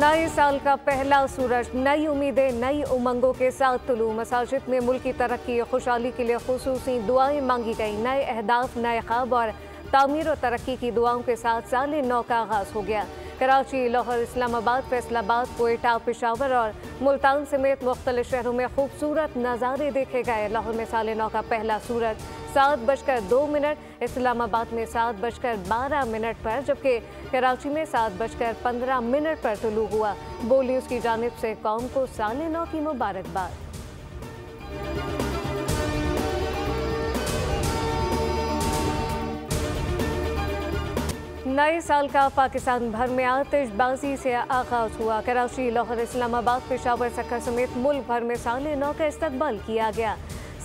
नए साल का पहला सूरज नई उम्मीदें नई उमंगों के साथ तुलू। मसाजिद में मुल्क की तरक्की खुशहाली के लिए खुसूसी दुआएं मांगी गई। नए अहदाफ, नए ख्वाब और तामीर और तरक्की की दुआओं के साथ साल नौ का आगाज हो गया। कराची, लाहौर, इस्लामाबाद, फैसलाबाद, कोयटा, पेशावर और मुल्तान समेत मुख्तलिफ शहरों में खूबसूरत नज़ारे देखे गए। लाहौर में साल नौ का पहला सूरज 7:02, इस्लामाबाद में 7:12 पर, जबकि कराची में 7:15 पर तुलू हुआ। बोल न्यूज़ की जानिब से कौम को साल नौ की मुबारकबाद। नए साल का पाकिस्तान भर में आतिशबाजी से आगाज हुआ। कराची, लाहौर, इस्लामाबाद, पेशावर, सक्कर समेत मुल्क भर में साल नौ का इस्तकबाल किया गया।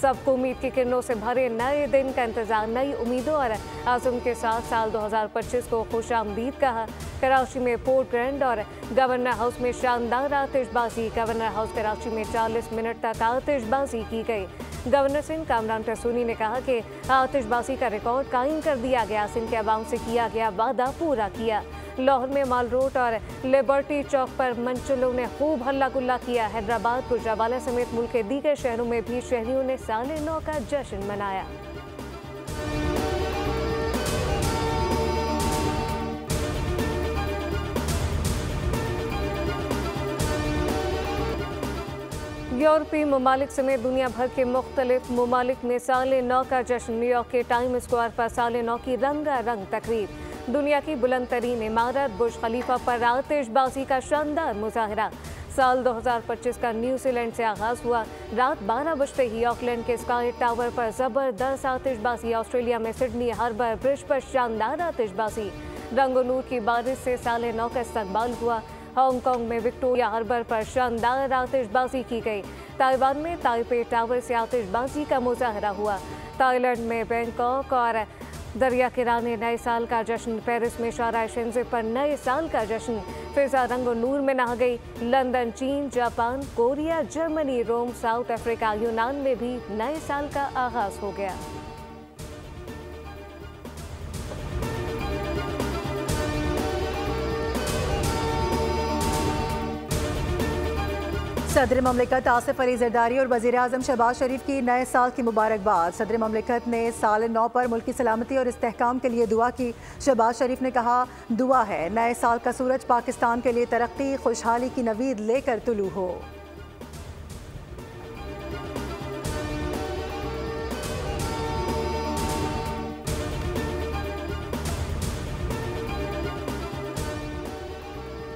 सबको उम्मीद की किरणों से भरे नए दिन का इंतजार, नई उम्मीदों और आज़म के साथ साल 2025 को खुश आमदीद कहा। कराची में पोर्ट ग्रैंड और गवर्नर हाउस में शानदार आतिशबाजी। गवर्नर हाउस कराची में 40 मिनट तक आतिशबाजी की गई। गवर्नर सिंध कामरान टसूनी ने कहा कि आतिशबाजी का रिकॉर्ड कायम कर दिया गया। सिंध के अवाम से किया गया वादा पूरा किया। लाहौर में माल रोड और लिबर्टी चौक पर मंचलों ने खूब हल्ला गुल्ला किया। हैदराबाद, गुजरावाला समेत मुल्क के दीगर शहरों में भी शहरियों ने साल नौ का जश्न मनाया। यूरोपीय ममालिक समेत दुनिया भर के मुख्तलिफ ममालिक में साल नौ का जश्न। न्यूयॉर्क के टाइम स्क्वायर पर साल नौ की रंगारंग तकरीब। दुनिया की बुलंद तरीन इमारत बुर्ज खलीफा पर आतिशबाजी का शानदार मुजाहरा। साल 2025 का न्यूजीलैंड से आगाज हुआ। रात 12 बजते ही ऑकलैंड के स्काई टावर पर जबरदस्त आतिशबाजी। ऑस्ट्रेलिया में सिडनी हार्बर ब्रिज पर शानदार आतिशबाजी। रंगो नूर की बारिश से साल नौ का इस्तकबाल हुआ। हांगकांग में विक्टोरिया हार्बर पर शानदार आतिशबाजी की गई। ताइवान में ताइपे टावर से आतिशबाजी का मुजाहरा हुआ। थाईलैंड में बैंकॉक और दरिया किनारे नए साल का जश्न। पेरिस में शाराय शेंज़े पर नए साल का जश्न। फिजा रंग और नूर में नहा गई। लंदन, चीन, जापान, कोरिया, जर्मनी, रोम, साउथ अफ्रीका, यूनान में भी नए साल का आगाज हो गया। सदर ममलिकत आसिफ अली जरदारी और वज़ीर आज़म शहबाज शरीफ की नए साल की मुबारकबाद। सदर ममलिकत ने साल नौ पर मुल्क की सलामती और इस्तेहकाम के लिए दुआ की। शहबाज शरीफ ने कहा, दुआ है नए साल का सूरज पाकिस्तान के लिए तरक्की खुशहाली की नवीद लेकर तुलू हो।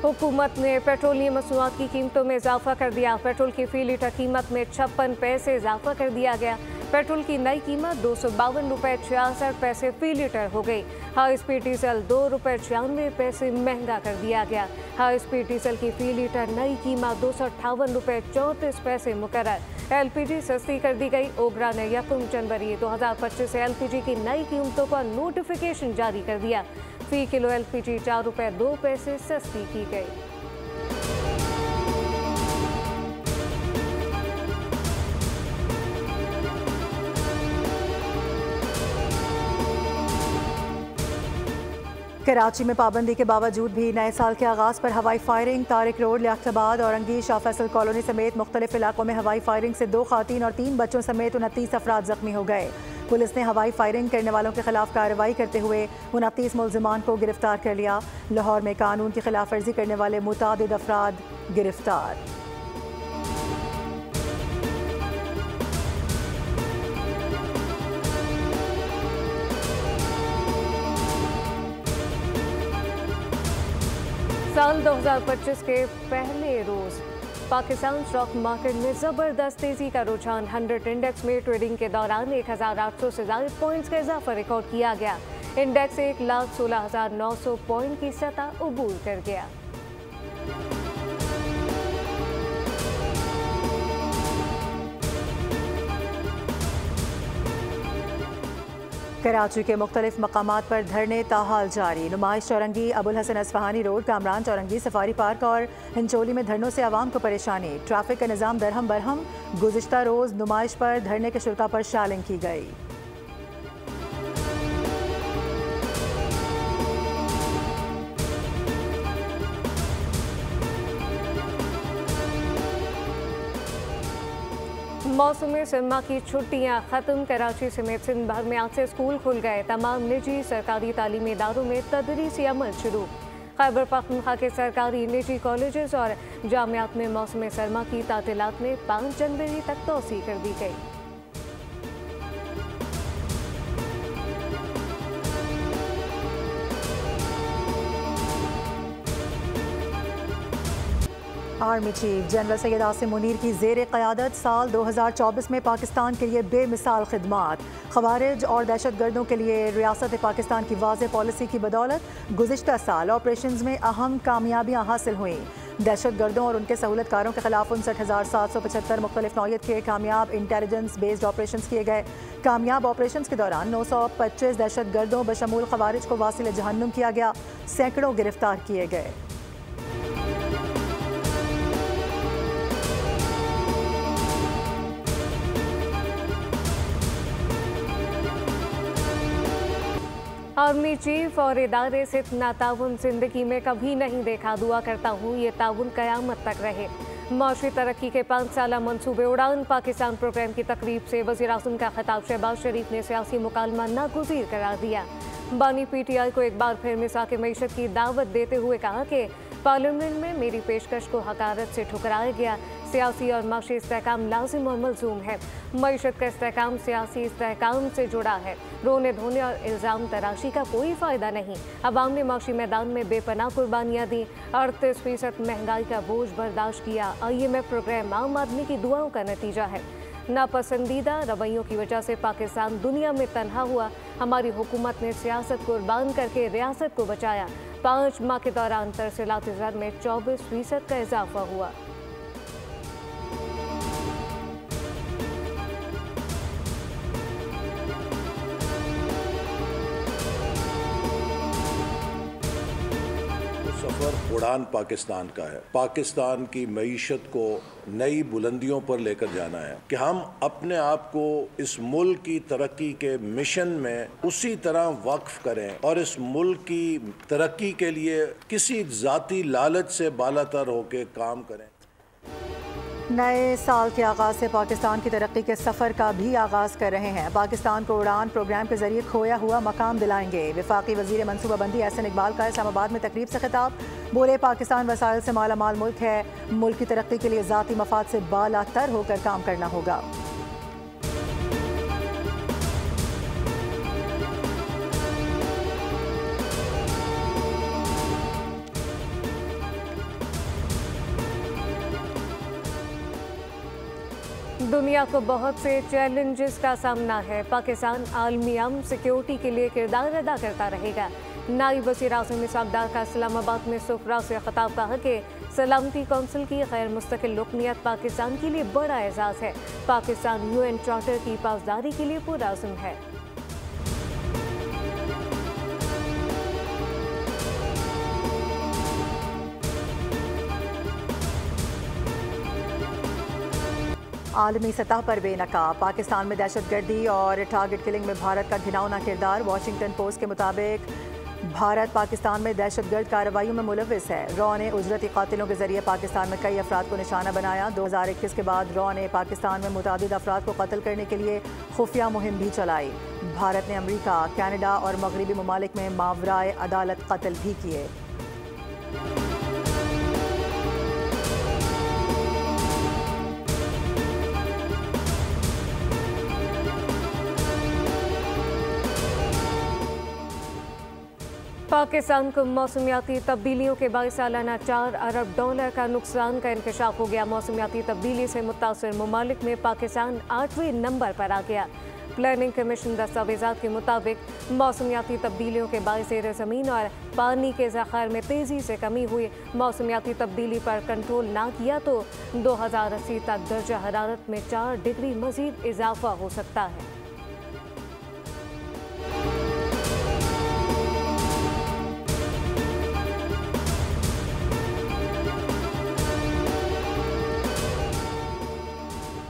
हुकूमत ने पेट्रोलियम मसनूआत की कीमतों में इजाफा कर दिया। पेट्रोल की फी लीटर कीमत में 56 पैसे इजाफा कर दिया गया। पेट्रोल की नई कीमत 252 रुपये 66 पैसे फी लीटर हो गई। हाई स्पीड डीजल 2 रुपये 96 पैसे महंगा कर दिया गया। हाई स्पीड डीजल की फी लीटर नई कीमत 258 रुपये 34 पैसे मुकर्रर। LPG सस्ती कर दी गई। ओगरा ने 1 जनवरी 2025 से LPG की नई कीमतों पर नोटिफिकेशन जारी कर दिया। फी किलो LPG 4 रुपये 2 पैसे सस्ती की गई। कराची में पाबंदी के बावजूद भी नए साल के आगाज़ पर हवाई firing. Tariq road, Liaquatabad, Orangi, Shah Faisal colony समेत मुख्तलिफ इलाकों में हवाई फायरिंग से 2 खातीन और 3 बच्चों समेत 29 अफराद जख्मी हो गए। पुलिस ने हवाई फायरिंग करने वालों के खिलाफ कार्रवाई करते हुए 29 मुल्जिमान को गिरफ्तार कर लिया। लाहौर में कानून की खिलाफ वर्जी करने वाले मुतादिद अफराद गिरफ्तार। साल 2025 के पहले रोज पाकिस्तान स्टॉक मार्केट में जबरदस्त तेजी का रुझान। 100 इंडेक्स में ट्रेडिंग के दौरान 1800 से ज्यादा पॉइंट्स का इजाफा रिकॉर्ड किया गया। इंडेक्स 1,16,900 पॉइंट की सतह अबूर कर गया। कराची के मुख्तलिफ मकामात पर धरने ताहाल जारी। Numaish Chowrangi, Abul Hasan Isfahani road, Kamran Chowrangi, safari park और हिंचोली में धरनों से आवाम को परेशानी। ट्रैफिक का निज़ाम दरहम बरहम। गुज़िश्ता रोज़ नुमाइश पर धरने के शुल्का पर शालिंग की गई। मौसमी सरमा की छुट्टियां खत्म। कराची समेत सिंध भर में आज से स्कूल खुल गए। तमाम निजी सरकारी तालीमी इदारों में तदरीसी अमल शुरू। खैबर पख्तूनख्वा के सरकारी निजी कॉलेजेस और जामियात में मौसम सरमा की तातीलात में 5 जनवरी तक तोसी कर दी गई। Army chief general Syed Asim Munir की ज़ेर क़यादत साल 2024 में पाकिस्तान के लिए बेमिसाल खिदमात। ख़वारिज और दहशत गर्दों के लिए रियासत पाकिस्तान की वाज़ेह पॉलिसी की बदौलत गुज़िश्ता साल ऑपरेशंस में अहम कामयाबियाँ हासिल हुई। दहशत गर्दों और उनके सहूलतकारों के खिलाफ 59,775 मुख्तलिफ नौइयत के कामयाब इंटेलिजेंस बेस्ड ऑपरेशंस किए गए। कामयाब ऑपरेशंस के दौरान 925 दहशत गर्दों बशमूल ख़वारिज को वासिल जहन्नुम किया गया। सैकड़ों गिरफ्तार किए गए। आर्मी चीफ और इदारे से इतना ताउन जिंदगी में कभी नहीं देखा। दुआ करता हूँ ये ताउन क़यामत तक रहे। माशी तरक्की के 5 साला मंसूबे उड़ान पाकिस्तान प्रोग्राम की तकरीब से वज़ीर-ए-आज़म का खिताब शहबाज शरीफ ने सियासी मुकालमा नागुज़ीर करार दिया। बानी PTI को एक बार फिर मिसाक़ मईशत की दावत देते हुए कहा कि पार्लियामेंट में मेरी पेशकश को हकारत से ठुकराया गया। सियासी और माशी इस्तेहकाम लाजिम और मलजूम है। मईशत का इस्तेहकाम सियासी इस्तेहकाम से जुड़ा है। रोने धोने और इल्ज़ाम तराशी का कोई फ़ायदा नहीं। अवाम ने माशी मैदान में बेपनाह कुर्बानियाँ दी। 38% महंगाई का बोझ बर्दाश्त किया। IMF प्रोग्राम आम आदमी की दुआओं का नतीजा है। नापसंदीदा रवैयों की वजह से पाकिस्तान दुनिया में तन्हा हुआ। हमारी हुकूमत ने सियासत कुर्बान करके रियासत को बचाया। 5 माह के दौरान तरसीलात ज़र में 24% का इजाफा हुआ। सफ़र उड़ान पाकिस्तान का है। पाकिस्तान की मईशत को नई बुलंदियों पर लेकर जाना है कि हम अपने आप को इस मुल्क की तरक्की के मिशन में उसी तरह वक्फ करें और इस मुल्क की तरक्की के लिए किसी ज़ाती लालच से बालातर होकर काम करें। नए साल के आगाज़ से पाकिस्तान की तरक्की के सफ़र का भी आगाज़ कर रहे हैं। पाकिस्तान को उड़ान प्रोग्राम के जरिए खोया हुआ मकाम दिलाएंगे। वफाकी वज़ीर मनसूबाबंदी एहसन इकबाल का इस्लामाबाद में तकरीब से खिताब। बोले पाकिस्तान वसाइल से मालामाल मुल्क है। मुल्क की तरक्की के लिए ज़ाती मफाद से बालातर होकर काम करना होगा। दुनिया को बहुत से चैलेंजेस का सामना है। पाकिस्तान आलमी अमन सिक्योरिटी के लिए किरदार अदा करता रहेगा। नायब वज़ीर-ए-आज़म इस्हाक़ का इस्लामाबाद में सुफ़रा से खिताब कहा कि सलामती कौंसिल की गैर मुस्तकिल रुकनियत पाकिस्तान के लिए बड़ा एजाज़ है। पाकिस्तान UN चार्टर की पासदारी के लिए पुरअज़्म है। आलमी सतह पर बेनकाब पाकिस्तान में दहशतगर्दी और टारगेट किलिंग में भारत का घिनौना किरदार। वाशिंगटन पोस्ट के मुताबिक भारत पाकिस्तान में दहशतगर्द कार्रवाइयों में मुलविस है। रॉ ने उजरती कातिलों के जरिए पाकिस्तान में कई अफराद को निशाना बनाया। 2021 के बाद रॉ ने पाकिस्तान में मुतादिद अफराद को कत्ल करने के लिए खुफिया मुहिम भी चलाई। भारत ने अमरीका, कनाडा और मगरबी ममालिक में मावराए अदालत कत्ल भी किए। पाकिस्तान को मौसमियाती तब्दीलियों के बायस सालाना $4 अरब का नुकसान का इंकशाफ हो गया। मौसमियाती तब्दीली से मुतासर ममालिक में पाकिस्तान 8वें नंबर पर आ गया। प्लानिंग कमीशन दस्तावेज़ात के मुताबिक मौसमियाती तब्दीलियों के बायस ज़मीन और पानी के ज़ख़ायर में तेज़ी से कमी हुई। मौसमियाती तब्दीली पर कंट्रोल ना किया तो 2080 तक दर्जा हरारत में 4 डिग्री मज़ीद इजाफा हो सकता है।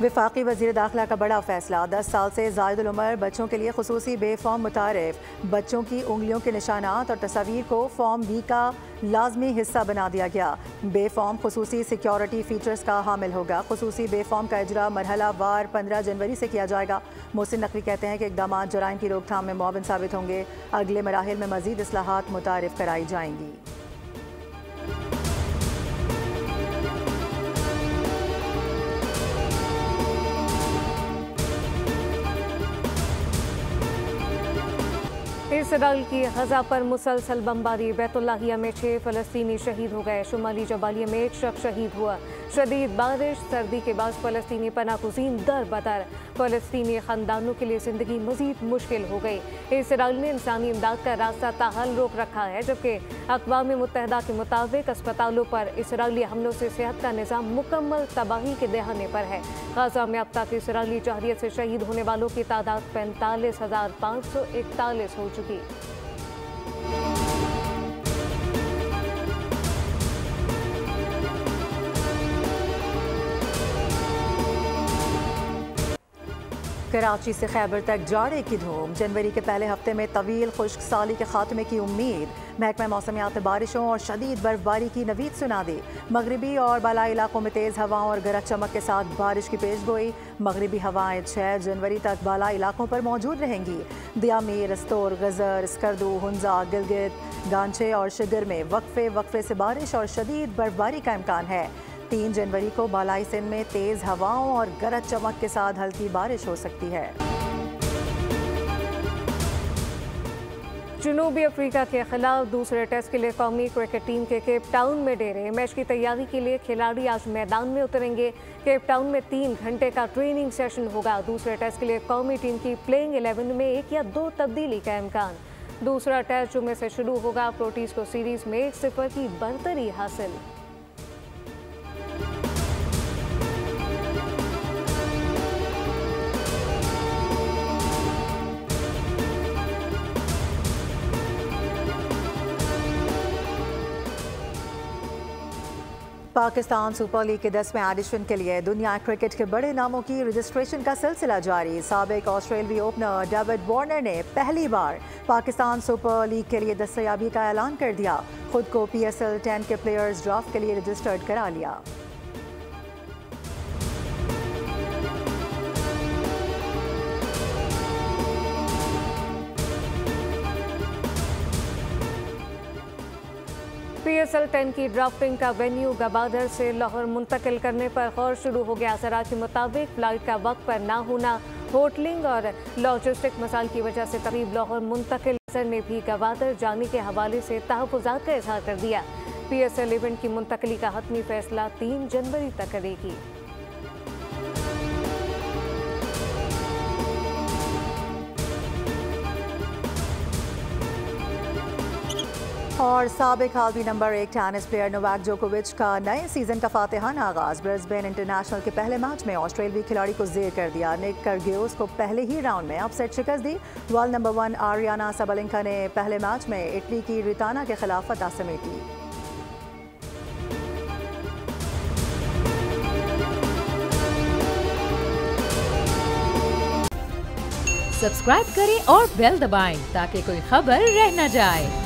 वफाकी वज़ीर दाखिला का बड़ा फैसला, 10 साल से ज़ायद उम्र बच्चों के लिए खुसूसी बे फॉर्म मुतारिफ। बच्चों की उंगलियों के निशानात और तस्वीर को फॉर्म बी का लाजमी हिस्सा बना दिया गया। बे फॉर्म खुसूसी सिक्योरिटी फीचर्स का हामिल होगा। खुसूसी बे फॉर्म का इजरा मरहला वार 15 जनवरी से किया जाएगा। मोहसिन नकवी कहते हैं कि इक़दाम जराइम की रोकथाम में मुआविन साबित होंगे। अगले मराहिल में मज़ीद इस्लाहात मुतारिफ कराई जाएंगी। इसराइल की गजा पर मुसलसल बमबारी, बैतुल्लाहिया में 6 फ़लस्तीनी शहीद हो गए। शुमाली जबालिया में 1 शख्स शहीद हुआ। शदीद बारिश, सर्दी के बाद फ़लस्तीनी पनाहगज़ीन दर बदर। फ़लस्तीनी ख़ानदानों के लिए ज़िंदगी मज़ीद मुश्किल हो गई। इसराइल ने इंसानी इमदाद का रास्ता ताहाल रोक रखा है, जबकि अक़वाम मुत्तहिदा के मुताबिक अस्पतालों पर इसराइली हमलों से सेहत का निज़ाम मुकम्मल तबाही के दहाने पर है। गजा में अब तक इसराइली जहरियत से शहीद होने वालों की तादाद 45,541 हो चुकी। कराची से खैबर तक जाड़े की धूम। जनवरी के पहले हफ्ते में तवील खुश्क साली के खात्मे की उम्मीद। महकमा मौसमियात ने बारिशों और शदीद बर्फबारी की नवीद सुना दी। मगरबी और बालाई इलाकों में तेज़ हवाओं और गरज चमक के साथ बारिश की पेशगोई। मगरबी हवाएं 6 जनवरी तक बालाई इलाकों पर मौजूद रहेंगी। दियामी, रस्तोर, गजर, स्कर्दू, हुंजा, गिलगित, गांचे और शिगर में वक्फे से बारिश और शदीद बर्फबारी का इम्कान है। 3 जनवरी को बालाई सिंध में तेज़ हवाओं और गरज चमक के साथ हल्की बारिश हो सकती है। जनूबी अफ्रीका के खिलाफ दूसरे टेस्ट के लिए कौमी क्रिकेट टीम के केप टाउन में डेरे। मैच की तैयारी के लिए खिलाड़ी आज मैदान में उतरेंगे। केप टाउन में 3 घंटे का ट्रेनिंग सेशन होगा। दूसरे टेस्ट के लिए कौमी टीम की प्लेइंग 11 में 1 या 2 तब्दीली का इम्कान। दूसरा टेस्ट जुमे से शुरू होगा। प्रोटीज को सीरीज में 1-0 की बढ़तरी हासिल। पाकिस्तान सुपर लीग के 10वें एडिशन के लिए दुनिया क्रिकेट के बड़े नामों की रजिस्ट्रेशन का सिलसिला जारी। साबिक ऑस्ट्रेलियाई ओपनर डेविड वार्नर ने पहली बार पाकिस्तान सुपर लीग के लिए दस्तयाबी का ऐलान कर दिया। खुद को PSL 10 के प्लेयर्स ड्राफ्ट के लिए रजिस्टर्ड करा लिया। PSL 10 की ड्राफ्टिंग का वेन्यू गवादर से लाहौर मुंतकिल करने पर गौर शुरू हो गया। ज़रा के मुताबिक फ्लाइट का वक्त पर ना होना, होटलिंग और लॉजिस्टिक मसाइल की वजह से तकरीब लाहौर मुंतकिल ने भी गवादर जाने के हवाले से तहफ़्फ़ुज़ात का इज़हार कर दिया। PSL इवेंट की मुंतकली का हतमी फैसला 3 जनवरी तक करेगी। और साबिक आलमी नंबर 1 टेनिस प्लेयर नोवाक जोकोविच का नए सीजन का फातिहाना आगाज। ब्रिस्बेन इंटरनेशनल के पहले मैच में ऑस्ट्रेलियाई खिलाड़ी को जेर कर दिया। निक कर्गियोस को पहले ही राउंड में अपसेट शिकस्त दी। वर्ल्ड नंबर 1 आरियाना सबलेंका ने पहले मैच में इटली की रिताना के खिलाफ फतह समेटी। सब्सक्राइब करें और बेल दबाएं ताकि कोई खबर रह न जाए।